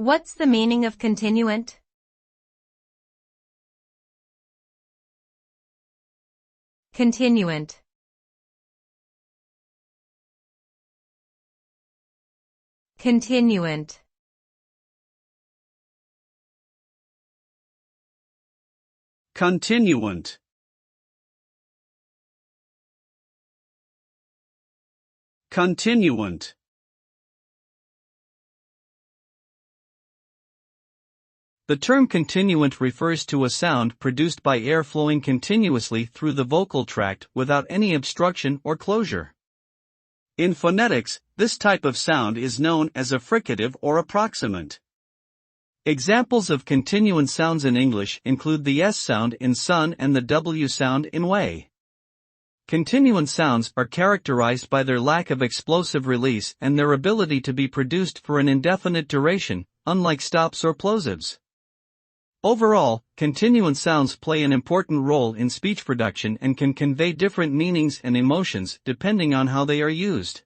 What's the meaning of continuant? Continuant. Continuant. Continuant. Continuant. The term continuant refers to a sound produced by air flowing continuously through the vocal tract without any obstruction or closure. In phonetics, this type of sound is known as a fricative or approximant. Examples of continuant sounds in English include the S sound in sun and the W sound in way. Continuant sounds are characterized by their lack of explosive release and their ability to be produced for an indefinite duration, unlike stops or plosives. Overall, continuant sounds play an important role in speech production and can convey different meanings and emotions depending on how they are used.